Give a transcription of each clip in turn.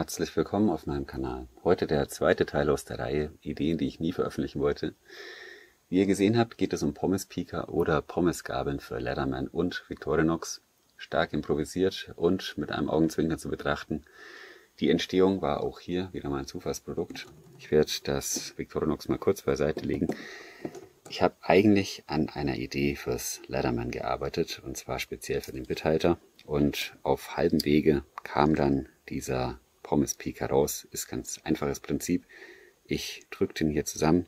herzlich willkommen auf meinem Kanal. Heute der zweite Teil aus der Reihe Ideen, die ich nie veröffentlichen wollte. Wie ihr gesehen habt, geht es um Pommes-Piker oder Pommesgabeln für Leatherman und Victorinox. Stark improvisiert und mit einem Augenzwinkern zu betrachten. Die Entstehung war auch hier wieder mal ein Zufallsprodukt. Ich werde das Victorinox mal kurz beiseite legen. Ich habe eigentlich an einer Idee fürs Leatherman gearbeitet, und zwar speziell für den Bithalter. Und auf halbem Wege kam dann dieser Pommes-Piker raus. Ist ganz einfaches Prinzip. Ich drücke den hier zusammen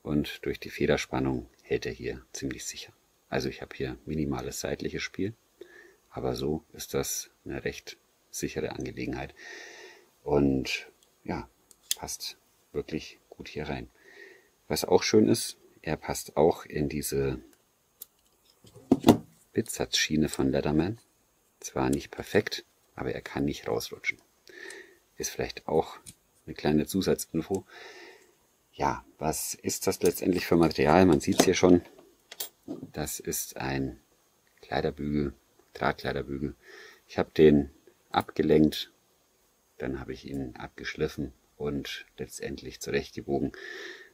und durch die Federspannung hält er hier ziemlich sicher. Also ich habe hier minimales seitliches Spiel, aber so ist das eine recht sichere Angelegenheit. Und ja, passt wirklich gut hier rein. Was auch schön ist, er passt auch in diese Bitsatzschiene von Leatherman. Zwar nicht perfekt, aber er kann nicht rausrutschen. Ist vielleicht auch eine kleine Zusatzinfo. Ja, was ist das letztendlich für Material? Man sieht es hier schon. Das ist ein Kleiderbügel, Drahtkleiderbügel. Ich habe den abgelenkt, dann habe ich ihn abgeschliffen und letztendlich zurechtgebogen.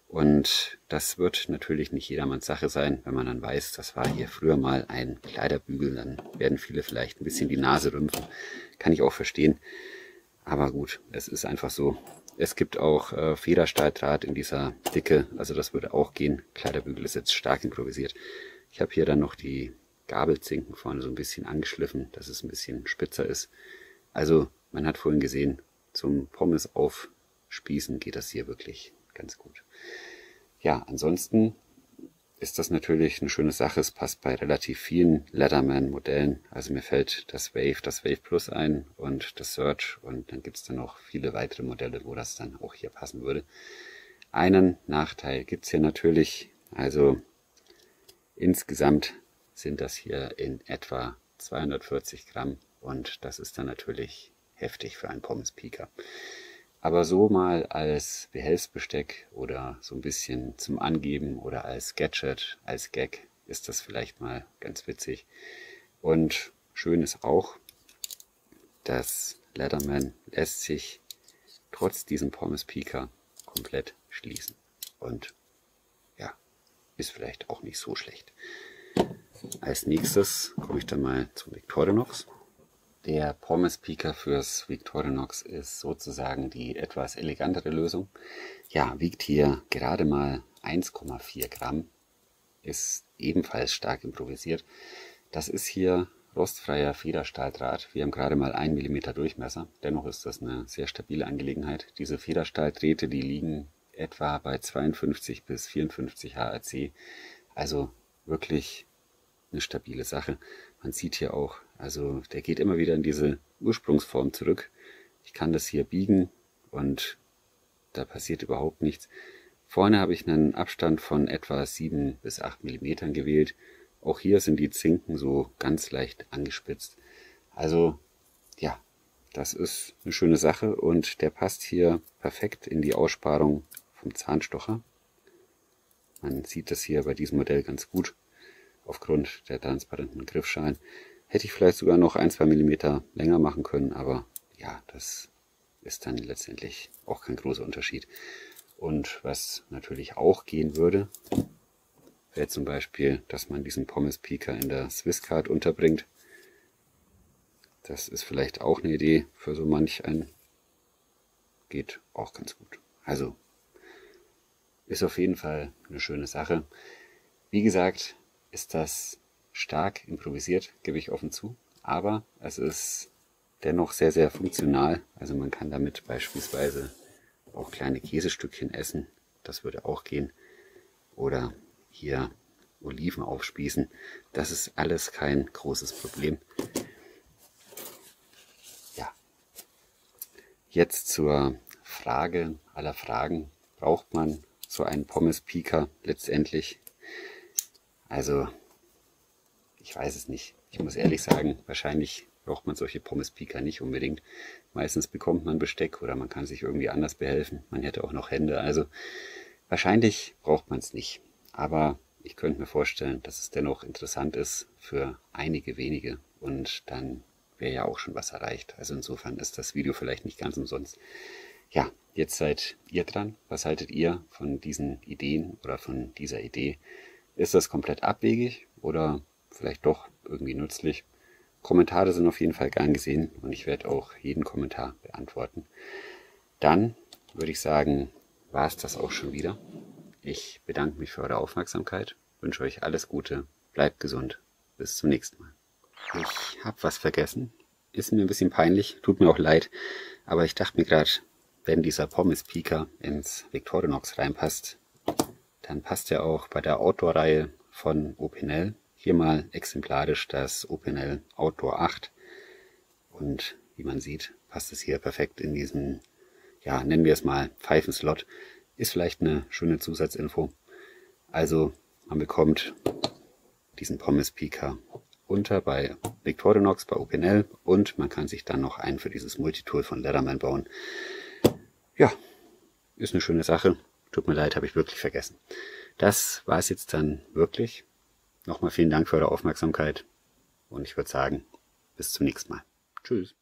Und das wird natürlich nicht jedermanns Sache sein, wenn man dann weiß, das war hier früher mal ein Kleiderbügel, dann werden viele vielleicht ein bisschen die Nase rümpfen. Kann ich auch verstehen. Aber gut, es ist einfach so. Es gibt auch Federstahldraht in dieser Dicke, also das würde auch gehen. Kleiderbügel ist jetzt stark improvisiert. Ich habe hier dann noch die Gabelzinken vorne so ein bisschen angeschliffen, dass es ein bisschen spitzer ist. Also man hat vorhin gesehen, zum Pommes aufspießen geht das hier wirklich ganz gut. Ja, ansonsten ist das natürlich eine schöne Sache. Es passt bei relativ vielen Leatherman-Modellen. Also mir fällt das Wave Plus ein und das Surge, und dann gibt es dann noch viele weitere Modelle, wo das dann auch hier passen würde. Einen Nachteil gibt es hier natürlich. Also insgesamt sind das hier in etwa 240 Gramm und das ist dann natürlich heftig für einen Pommes-Piker. Aber so mal als Behelfsbesteck oder so ein bisschen zum Angeben oder als Gadget, als Gag ist das vielleicht mal ganz witzig. Und schön ist auch, das Leatherman lässt sich trotz diesem Pommes-Piker komplett schließen. Und ja, ist vielleicht auch nicht so schlecht. Als nächstes komme ich dann mal zum Victorinox. Der Pommes-Piker fürs Victorinox ist sozusagen die etwas elegantere Lösung. Ja, wiegt hier gerade mal 1,4 Gramm, ist ebenfalls stark improvisiert. Das ist hier rostfreier Federstahldraht. Wir haben gerade mal 1 mm Durchmesser. Dennoch ist das eine sehr stabile Angelegenheit. Diese Federstahldrähte, die liegen etwa bei 52 bis 54 HRC. Also wirklich eine stabile Sache. Man sieht hier auch, also der geht immer wieder in diese Ursprungsform zurück. Ich kann das hier biegen und da passiert überhaupt nichts. Vorne habe ich einen Abstand von etwa 7 bis 8 mm gewählt. Auch hier sind die Zinken so ganz leicht angespitzt. Also ja, das ist eine schöne Sache und der passt hier perfekt in die Aussparung vom Zahnstocher. Man sieht das hier bei diesem Modell ganz gut. Aufgrund der transparenten Griffschalen hätte ich vielleicht sogar noch 1-2 mm länger machen können, aber ja, das ist dann letztendlich auch kein großer Unterschied. Und was natürlich auch gehen würde, wäre zum Beispiel, dass man diesen Pommes-Piker in der Swisscard unterbringt. Das ist vielleicht auch eine Idee für so manch einen. Geht auch ganz gut. Also ist auf jeden Fall eine schöne Sache. Wie gesagt, ist das stark improvisiert, gebe ich offen zu, aber es ist dennoch sehr, sehr funktional. Also man kann damit beispielsweise auch kleine Käsestückchen essen, das würde auch gehen. Oder hier Oliven aufspießen, das ist alles kein großes Problem. Ja, jetzt zur Frage aller Fragen, braucht man so einen Pommes-Piker letztendlich? Also, ich weiß es nicht. Ich muss ehrlich sagen, wahrscheinlich braucht man solche Pommes-Piker nicht unbedingt. Meistens bekommt man Besteck oder man kann sich irgendwie anders behelfen. Man hätte auch noch Hände. Also, wahrscheinlich braucht man es nicht. Aber ich könnte mir vorstellen, dass es dennoch interessant ist für einige wenige. Und dann wäre ja auch schon was erreicht. Also insofern ist das Video vielleicht nicht ganz umsonst. Ja, jetzt seid ihr dran. Was haltet ihr von diesen Ideen oder von dieser Idee? Ist das komplett abwegig oder vielleicht doch irgendwie nützlich? Kommentare sind auf jeden Fall gern gesehen und ich werde auch jeden Kommentar beantworten. Dann würde ich sagen, war es das auch schon wieder. Ich bedanke mich für eure Aufmerksamkeit, wünsche euch alles Gute, bleibt gesund, bis zum nächsten Mal. Ich habe was vergessen, ist mir ein bisschen peinlich, tut mir auch leid, aber ich dachte mir gerade, wenn dieser Pommes-Piker ins Victorinox reinpasst, dann passt er auch bei der Outdoor-Reihe von Opinel. Hier mal exemplarisch das Opinel Outdoor 8 und wie man sieht, passt es hier perfekt in diesen, ja, nennen wir es mal Pfeifenslot. Ist vielleicht eine schöne Zusatzinfo. Also man bekommt diesen Pommes-Piker unter bei Victorinox, bei Opinel und man kann sich dann noch einen für dieses Multitool von Leatherman bauen. Ja, ist eine schöne Sache. Tut mir leid, habe ich wirklich vergessen. Das war es jetzt dann wirklich. Nochmal vielen Dank für eure Aufmerksamkeit und ich würde sagen, bis zum nächsten Mal. Tschüss.